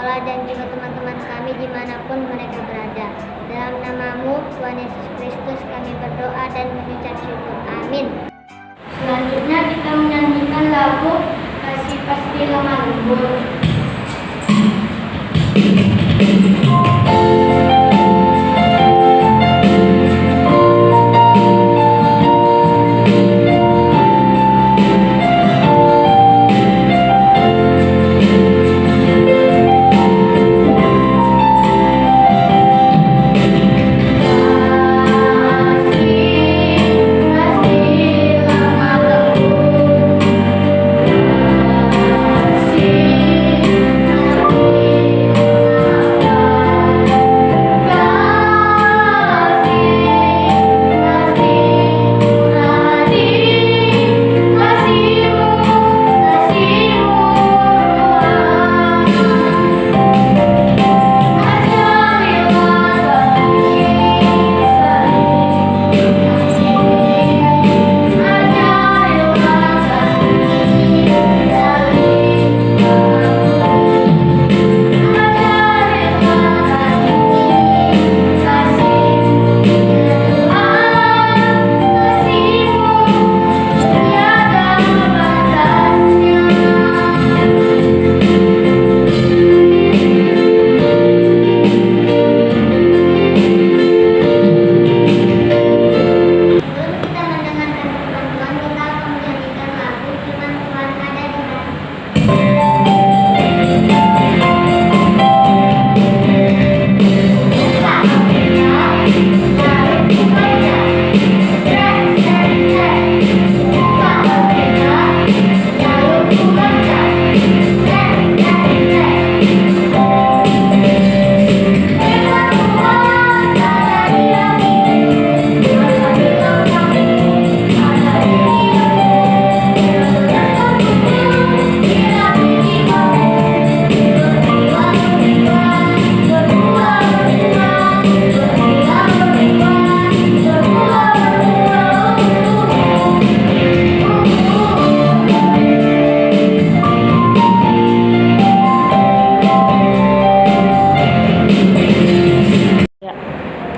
berdoa dan juga teman-teman kami dimanapun mereka berada. Dalam namamu, Tuhan Yesus Kristus, kami berdoa dan mengucap syukur. Amin. Selanjutnya kita menyanyikan lagu Kasih Pasti Lemah Lembut.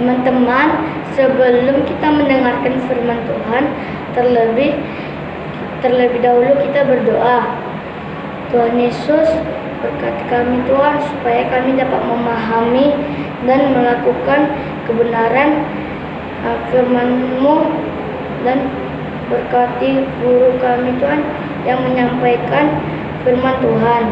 Teman-teman, sebelum kita mendengarkan firman Tuhan, terlebih dahulu kita berdoa. Tuhan Yesus, berkati kami Tuhan, supaya kami dapat memahami dan melakukan kebenaran firman-Mu, dan berkati guru kami Tuhan yang menyampaikan firman Tuhan.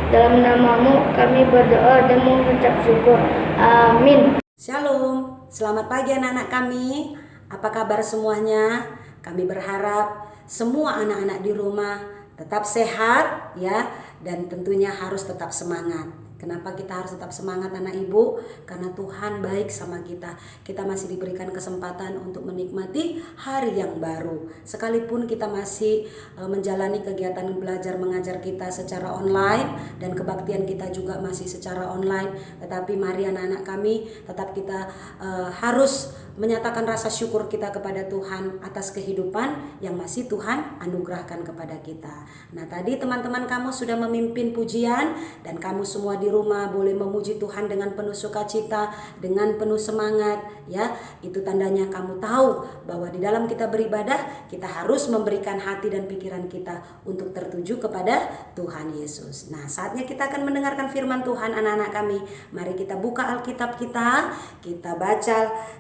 Dalam namamu kami berdoa dan mengucap syukur. Amin. Shalom, selamat pagi anak-anak kami. Apa kabar semuanya? Kami berharap semua anak-anak di rumah tetap sehat ya, dan tentunya harus tetap semangat. Kenapa kita harus tetap semangat anak ibu? Karena Tuhan baik sama kita. Kita masih diberikan kesempatan untuk menikmati hari yang baru. Sekalipun kita masih menjalani kegiatan belajar mengajar kita secara online, dan kebaktian kita juga masih secara online, tetapi mari anak-anak kami tetap kita harus menyatakan rasa syukur kita kepada Tuhan atas kehidupan yang masih Tuhan anugerahkan kepada kita. Nah, tadi teman-teman kamu sudah memimpin pujian, dan kamu semua di rumah boleh memuji Tuhan dengan penuh sukacita, dengan penuh semangat ya. Itu tandanya kamu tahu bahwa di dalam kita beribadah, kita harus memberikan hati dan pikiran kita untuk tertuju kepada Tuhan Yesus. Nah, saatnya kita akan mendengarkan firman Tuhan anak-anak kami. Mari kita buka Alkitab kita baca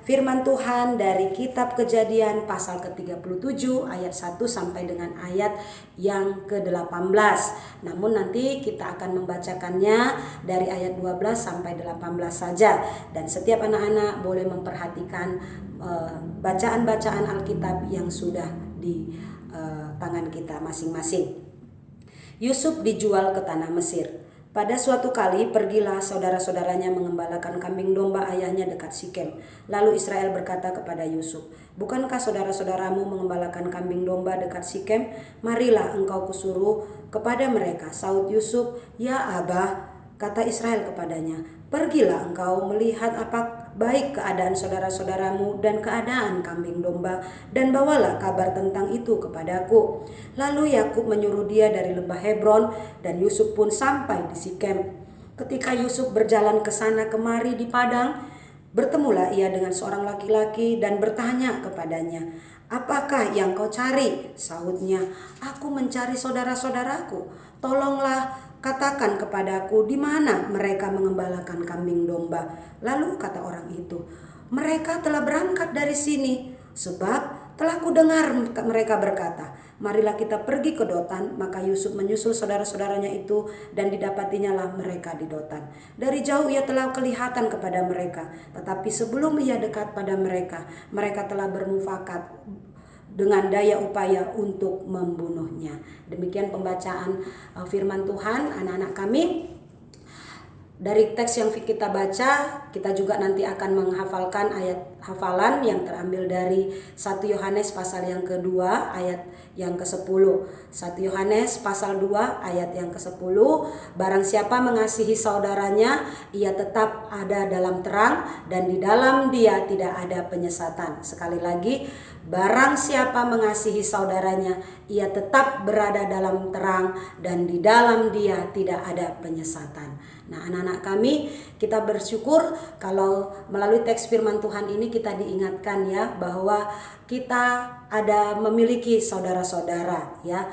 firman Tuhan dari kitab Kejadian pasal ke-37 ayat 1 sampai dengan ayat yang ke-18. Namun nanti kita akan membacakannya dari ayat 12 sampai 18 saja, dan setiap anak-anak boleh memperhatikan bacaan-bacaan Alkitab yang sudah di tangan kita masing-masing. Yusuf dijual ke tanah Mesir. Pada suatu kali pergilah saudara-saudaranya mengembalakan kambing domba ayahnya dekat Sikem. Lalu Israel berkata kepada Yusuf, "Bukankah saudara-saudaramu mengembalakan kambing domba dekat Sikem? Marilah engkau kusuruh kepada mereka." Saud Yusuf, "Ya Abah," kata Israel kepadanya, "pergilah engkau melihat apa baik keadaan saudara-saudaramu dan keadaan kambing domba, dan bawalah kabar tentang itu kepadaku." Lalu Yakub menyuruh dia dari lembah Hebron, dan Yusuf pun sampai di Sikem. Ketika Yusuf berjalan ke sana kemari di padang, bertemulah ia dengan seorang laki-laki dan bertanya kepadanya, "Apakah yang kau cari?" Sahutnya, "Aku mencari saudara-saudaraku. Tolonglah katakan kepadaku di mana mereka mengembalakan kambing domba." Lalu kata orang itu, "Mereka telah berangkat dari sini, sebab telah kudengar mereka berkata, 'Marilah kita pergi ke Dotan.' Maka Yusuf menyusul saudara-saudaranya itu, dan didapatinya lah mereka di Dotan. Dari jauh ia telah kelihatan kepada mereka, tetapi sebelum ia dekat pada mereka, mereka telah bermufakat dengan daya upaya untuk membunuhnya." Demikian pembacaan firman Tuhan, anak-anak kami. Dari teks yang kita baca, kita juga nanti akan menghafalkan ayat hafalan yang terambil dari 1 Yohanes pasal yang kedua ayat yang ke-10. 1 Yohanes pasal 2 ayat yang ke-10, "Barang siapa mengasihi saudaranya, ia tetap ada dalam terang, dan di dalam dia tidak ada penyesatan." Sekali lagi, barang siapa mengasihi saudaranya, ia tetap berada dalam terang, dan di dalam dia tidak ada penyesatan. Nah, anak-anak kami, kita bersyukur kalau melalui teks firman Tuhan ini kita diingatkan ya bahwa kita ada memiliki saudara-saudara ya.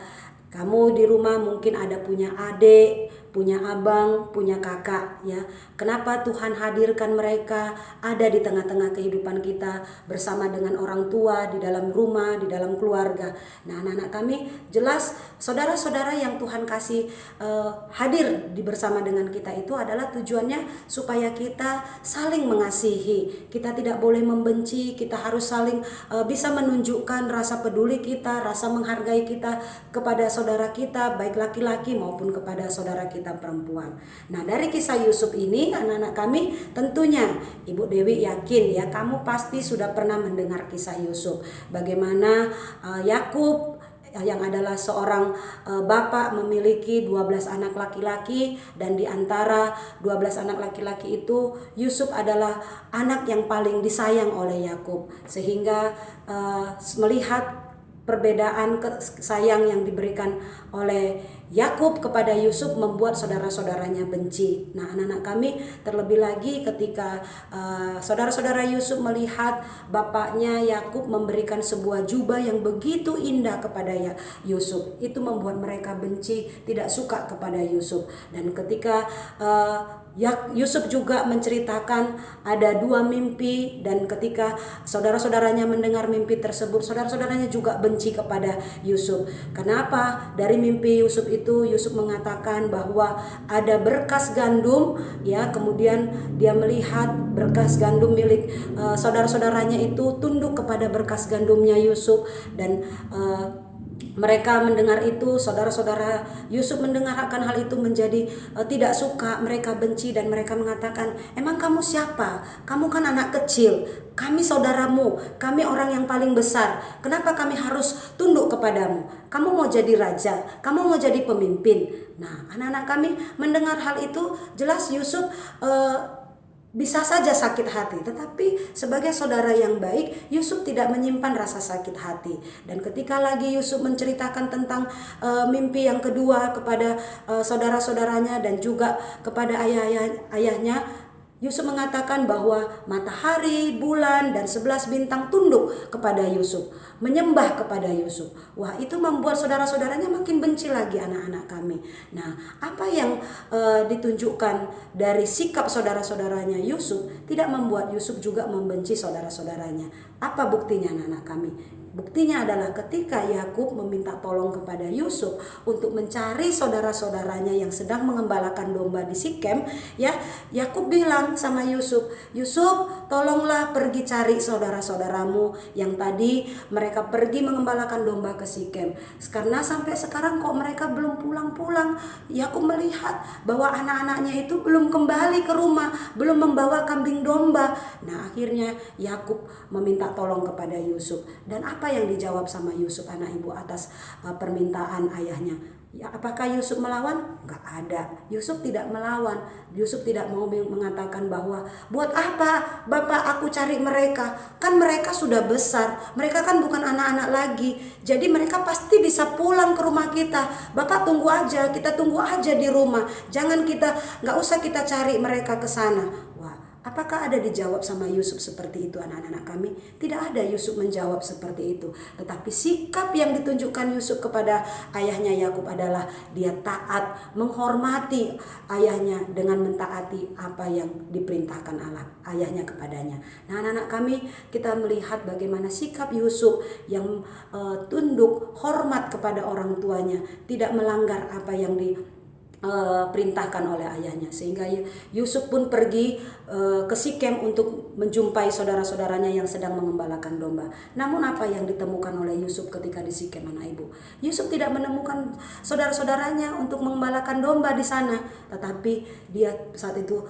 Kamu di rumah mungkin ada punya adik, punya abang, punya kakak ya. Kenapa Tuhan hadirkan mereka ada di tengah-tengah kehidupan kita bersama dengan orang tua, di dalam rumah, di dalam keluarga. Nah, anak-anak kami, jelas saudara-saudara yang Tuhan kasih hadir di bersama dengan kita itu adalah tujuannya supaya kita saling mengasihi. Kita tidak boleh membenci, kita harus saling bisa menunjukkan rasa peduli kita, rasa menghargai kita kepada saudara kita, baik laki-laki maupun kepada saudara kita perempuan. Nah, dari kisah Yusuf ini, anak-anak kami, tentunya Ibu Dewi yakin ya, kamu pasti sudah pernah mendengar kisah Yusuf. Bagaimana Yakub yang adalah seorang bapak memiliki 12 anak laki-laki, dan di antara 12 anak laki-laki itu Yusuf adalah anak yang paling disayang oleh Yakub, sehingga melihat perbedaan sayang yang diberikan oleh Yakub kepada Yusuf membuat saudara-saudaranya benci. Nah, anak-anak kami, terlebih lagi ketika saudara-saudara Yusuf melihat bapaknya Yakub memberikan sebuah jubah yang begitu indah kepada Yusuf, itu membuat mereka benci, tidak suka kepada Yusuf. Dan ketika Yusuf juga menceritakan ada 2 mimpi, dan ketika saudara-saudaranya mendengar mimpi tersebut, saudara-saudaranya juga benci kepada Yusuf. Kenapa? Dari mimpi Yusuf itu, Yusuf mengatakan bahwa ada berkas gandum ya, kemudian dia melihat berkas gandum milik saudara-saudaranya itu tunduk kepada berkas gandumnya Yusuf, dan mereka mendengar itu, saudara-saudara Yusuf mendengar akan hal itu menjadi tidak suka, mereka benci, dan mereka mengatakan, "Emang kamu siapa? Kamu kan anak kecil, kami saudaramu, kami orang yang paling besar. Kenapa kami harus tunduk kepadamu? Kamu mau jadi raja, kamu mau jadi pemimpin." Nah, anak-anak kami mendengar hal itu, jelas Yusuf bisa saja sakit hati, tetapi sebagai saudara yang baik, Yusuf tidak menyimpan rasa sakit hati. Dan ketika lagi Yusuf menceritakan tentang mimpi yang kedua kepada saudara-saudaranya dan juga kepada ayahnya, Yusuf mengatakan bahwa matahari, bulan, dan 11 bintang tunduk kepada Yusuf, menyembah kepada Yusuf. Wah, itu membuat saudara-saudaranya makin benci lagi anak-anak kami. Nah, apa yang ditunjukkan dari sikap saudara-saudaranya Yusuf tidak membuat Yusuf juga membenci saudara-saudaranya. Apa buktinya anak-anak kami? Buktinya adalah ketika Yakub meminta tolong kepada Yusuf untuk mencari saudara-saudaranya yang sedang mengembalakan domba di Sikem, ya, Yakub bilang sama Yusuf, "Yusuf, tolonglah pergi cari saudara-saudaramu yang tadi mereka pergi mengembalakan domba ke Sikem. Karena sampai sekarang kok mereka belum pulang-pulang." Yakub melihat bahwa anak-anaknya itu belum kembali ke rumah, belum membawa kambing domba. Nah, akhirnya Yakub meminta tolong kepada Yusuf. Dan apa yang dijawab sama Yusuf anak ibu atas permintaan ayahnya? Ya, apakah Yusuf melawan? Enggak ada. Yusuf tidak melawan. Yusuf tidak mau mengatakan bahwa buat apa Bapak aku cari mereka? Kan mereka sudah besar. Mereka kan bukan anak-anak lagi. Jadi mereka pasti bisa pulang ke rumah kita. Bapak tunggu aja, kita tunggu aja di rumah. Nggak usah kita cari mereka ke sana. Wah, apakah ada dijawab sama Yusuf seperti itu anak-anak kami? Tidak ada Yusuf menjawab seperti itu. Tetapi sikap yang ditunjukkan Yusuf kepada ayahnya Yakub adalah dia taat, menghormati ayahnya dengan mentaati apa yang diperintahkan Allah ayahnya kepadanya. Nah anak-anak kami, kita melihat bagaimana sikap Yusuf yang tunduk, hormat kepada orang tuanya, tidak melanggar apa yang perintahkan oleh ayahnya, sehingga Yusuf pun pergi ke Sikem untuk menjumpai saudara-saudaranya yang sedang mengembalakan domba. Namun apa yang ditemukan oleh Yusuf ketika di Sikem, anak ibu? Yusuf tidak menemukan saudara-saudaranya untuk mengembalakan domba di sana, tetapi dia saat itu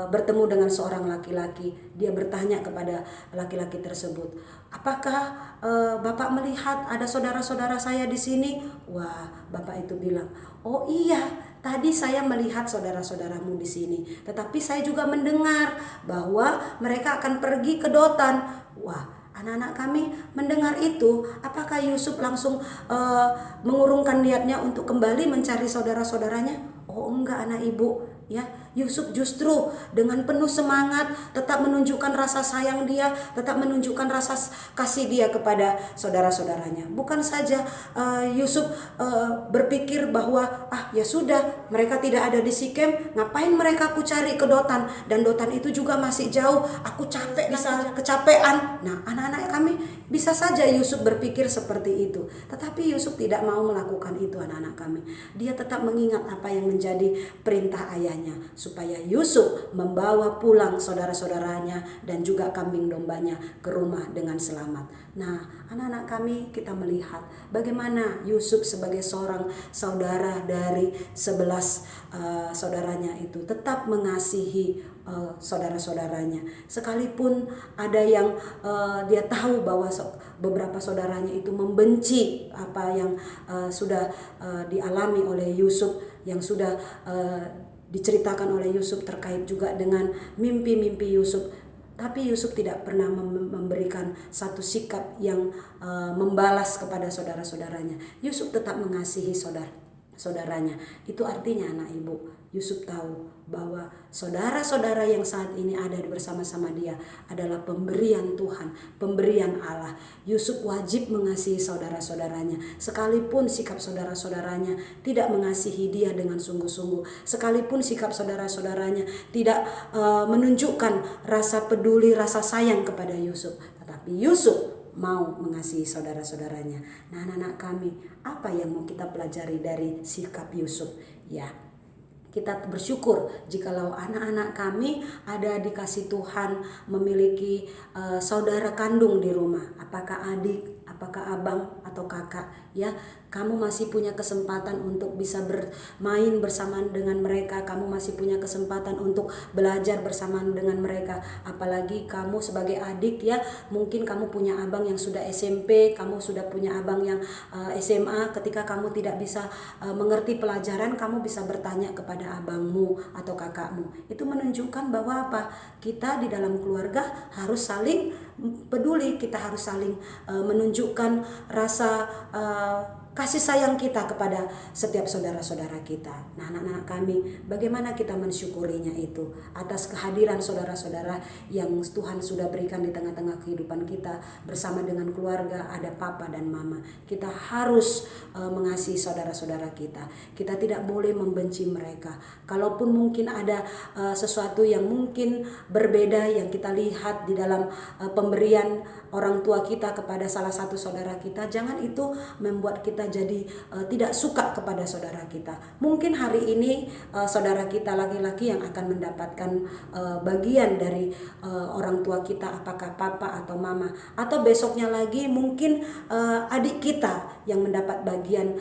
bertemu dengan seorang laki-laki. Dia bertanya kepada laki-laki tersebut, apakah Bapak melihat ada saudara-saudara saya di sini? Wah, Bapak itu bilang, oh iya, tadi saya melihat saudara-saudaramu di sini, tetapi saya juga mendengar bahwa mereka akan pergi ke Dotan. Wah, anak-anak kami mendengar itu, apakah Yusuf langsung mengurungkan niatnya untuk kembali mencari saudara-saudaranya? Oh enggak, anak ibu. Ya, Yusuf justru dengan penuh semangat tetap menunjukkan rasa sayang dia, tetap menunjukkan rasa kasih dia kepada saudara-saudaranya. Bukan saja Yusuf berpikir bahwa ya sudah, mereka tidak ada di Sikem, ngapain mereka aku cari ke Dotan, dan Dotan itu juga masih jauh, aku capek, bisa kecapean. Nah anak-anak kami, bisa saja Yusuf berpikir seperti itu, tetapi Yusuf tidak mau melakukan itu anak-anak kami. Dia tetap mengingat apa yang menjadi perintah ayahnya, supaya Yusuf membawa pulang saudara-saudaranya dan juga kambing dombanya ke rumah dengan selamat. Nah anak-anak kami, kita melihat bagaimana Yusuf sebagai seorang saudara dari 11 saudaranya itu tetap mengasihi saudara-saudaranya, sekalipun ada yang dia tahu bahwa beberapa saudaranya itu membenci apa yang sudah dialami oleh Yusuf, yang sudah diceritakan oleh Yusuf terkait juga dengan mimpi-mimpi Yusuf. Tapi Yusuf tidak pernah memberikan satu sikap yang membalas kepada saudara-saudaranya. Yusuf tetap mengasihi saudaranya. Itu artinya anak ibu, Yusuf tahu bahwa saudara-saudara yang saat ini ada bersama-sama dia adalah pemberian Tuhan, pemberian Allah. Yusuf wajib mengasihi saudara-saudaranya, sekalipun sikap saudara-saudaranya tidak mengasihi dia dengan sungguh-sungguh, sekalipun sikap saudara-saudaranya tidak menunjukkan rasa peduli, rasa sayang kepada Yusuf, tetapi Yusuf mau mengasihi saudara-saudaranya. Nah anak-anak kami, apa yang mau kita pelajari dari sikap Yusuf? Ya, kita bersyukur jikalau anak-anak kami ada dikasih Tuhan memiliki saudara kandung di rumah, apakah adik, apakah abang atau kakak. Ya, kamu masih punya kesempatan untuk bisa bermain bersama dengan mereka, kamu masih punya kesempatan untuk belajar bersama dengan mereka. Apalagi kamu sebagai adik, ya, mungkin kamu punya abang yang sudah SMP, kamu sudah punya abang yang SMA. Ketika kamu tidak bisa mengerti pelajaran, kamu bisa bertanya kepada abangmu atau kakakmu. Itu menunjukkan bahwa apa? Kita di dalam keluarga harus saling peduli, kita harus saling menunjukkan rasa kasih sayang kita kepada setiap saudara-saudara kita. Nah anak-anak kami, bagaimana kita mensyukurinya itu atas kehadiran saudara-saudara yang Tuhan sudah berikan di tengah-tengah kehidupan kita bersama dengan keluarga, ada papa dan mama. Kita harus mengasihi saudara-saudara kita. Kita tidak boleh membenci mereka. Kalaupun mungkin ada sesuatu yang mungkin berbeda yang kita lihat di dalam pemberian orang tua kita kepada salah satu saudara kita, jangan itu membuat kita jadi tidak suka kepada saudara kita. Mungkin hari ini saudara kita laki-laki yang akan mendapatkan bagian dari orang tua kita, apakah papa atau mama, atau besoknya lagi mungkin adik kita yang mendapat bagian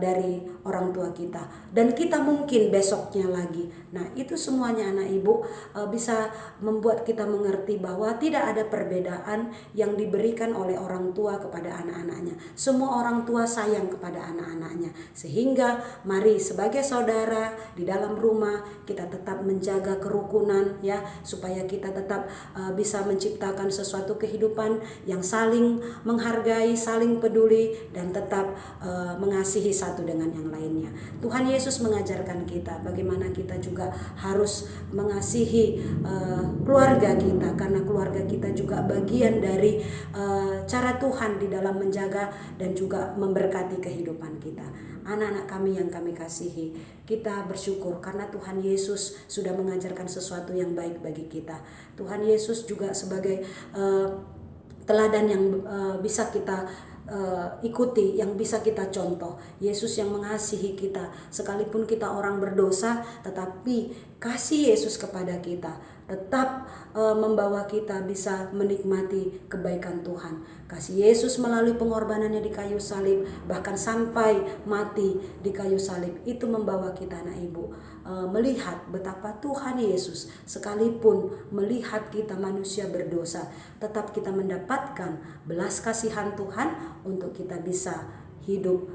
dari orang tua kita, dan kita mungkin besoknya lagi. Nah itu semuanya anak ibu bisa membuat kita mengerti bahwa tidak ada perbedaan yang diberikan oleh orang tua kepada anak-anaknya. Semua orang tua sayang sayang kepada anak-anaknya. Sehingga mari sebagai saudara di dalam rumah kita tetap menjaga kerukunan ya, supaya kita tetap bisa menciptakan sesuatu kehidupan yang saling menghargai, saling peduli, dan tetap mengasihi satu dengan yang lainnya. Tuhan Yesus mengajarkan kita bagaimana kita juga harus mengasihi keluarga kita, karena keluarga kita juga bagian dari cara Tuhan di dalam menjaga dan juga memberkati kehidupan kita. Anak-anak kami yang kami kasihi, kita bersyukur karena Tuhan Yesus sudah mengajarkan sesuatu yang baik bagi kita. Tuhan Yesus juga sebagai teladan yang bisa kita ikuti, yang bisa kita contoh. Yesus yang mengasihi kita sekalipun kita orang berdosa, tetapi kasih Yesus kepada kita tetap membawa kita bisa menikmati kebaikan Tuhan. Kasih Yesus melalui pengorbanannya di kayu salib, bahkan sampai mati di kayu salib, itu membawa kita anak ibu melihat betapa Tuhan Yesus sekalipun melihat kita manusia berdosa, tetap kita mendapatkan belas kasihan Tuhan untuk kita bisa hidup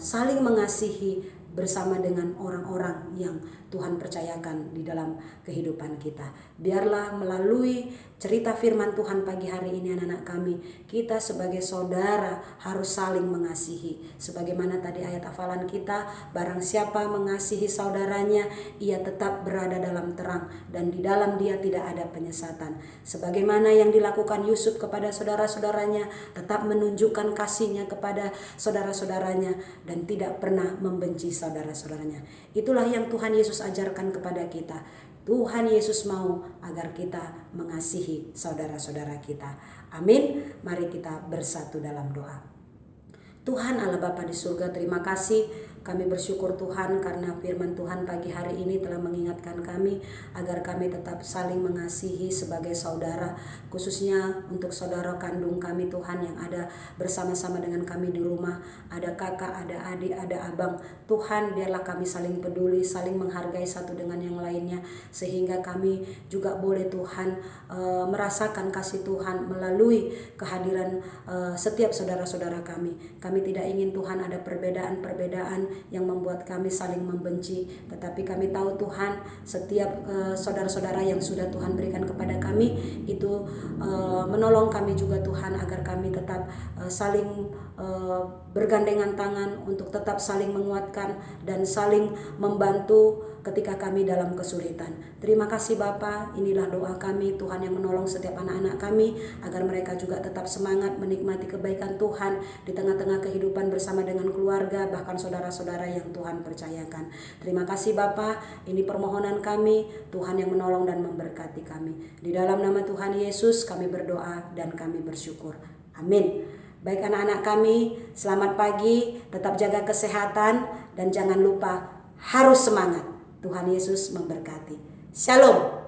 saling mengasihi bersama dengan orang-orang yang Tuhan percayakan di dalam kehidupan kita. Biarlah melalui cerita firman Tuhan pagi hari ini anak-anak kami, kita sebagai saudara harus saling mengasihi. Sebagaimana tadi ayat hafalan kita, barang siapa mengasihi saudaranya, ia tetap berada dalam terang dan di dalam dia tidak ada penyesatan. Sebagaimana yang dilakukan Yusuf kepada saudara-saudaranya, tetap menunjukkan kasihnya kepada saudara-saudaranya dan tidak pernah membenci saudara-saudaranya. Itulah yang Tuhan Yesus ajarkan kepada kita. Tuhan Yesus mau agar kita mengasihi saudara-saudara kita. Amin. Mari kita bersatu dalam doa. Tuhan Allah Bapa di surga, terima kasih. Kami bersyukur Tuhan karena firman Tuhan pagi hari ini telah mengingatkan kami agar kami tetap saling mengasihi sebagai saudara, khususnya untuk saudara kandung kami Tuhan yang ada bersama-sama dengan kami di rumah. Ada kakak, ada adik, ada abang. Tuhan, biarlah kami saling peduli, saling menghargai satu dengan yang lainnya, sehingga kami juga boleh Tuhan merasakan kasih Tuhan melalui kehadiran setiap saudara-saudara kami. Kami tidak ingin Tuhan ada perbedaan-perbedaan yang membuat kami saling membenci, tetapi kami tahu Tuhan setiap saudara-saudara yang sudah Tuhan berikan kepada kami itu menolong kami juga Tuhan agar kami tetap saling bergandengan tangan untuk tetap saling menguatkan dan saling membantu ketika kami dalam kesulitan. Terima kasih Bapa, inilah doa kami Tuhan yang menolong setiap anak-anak kami agar mereka juga tetap semangat menikmati kebaikan Tuhan di tengah-tengah kehidupan bersama dengan keluarga, bahkan saudara-saudara yang Tuhan percayakan. Terima kasih Bapa, ini permohonan kami, Tuhan yang menolong dan memberkati kami. Di dalam nama Tuhan Yesus kami berdoa dan kami bersyukur. Amin. Baik anak-anak kami, selamat pagi, tetap jaga kesehatan dan jangan lupa harus semangat. Tuhan Yesus memberkati. Shalom.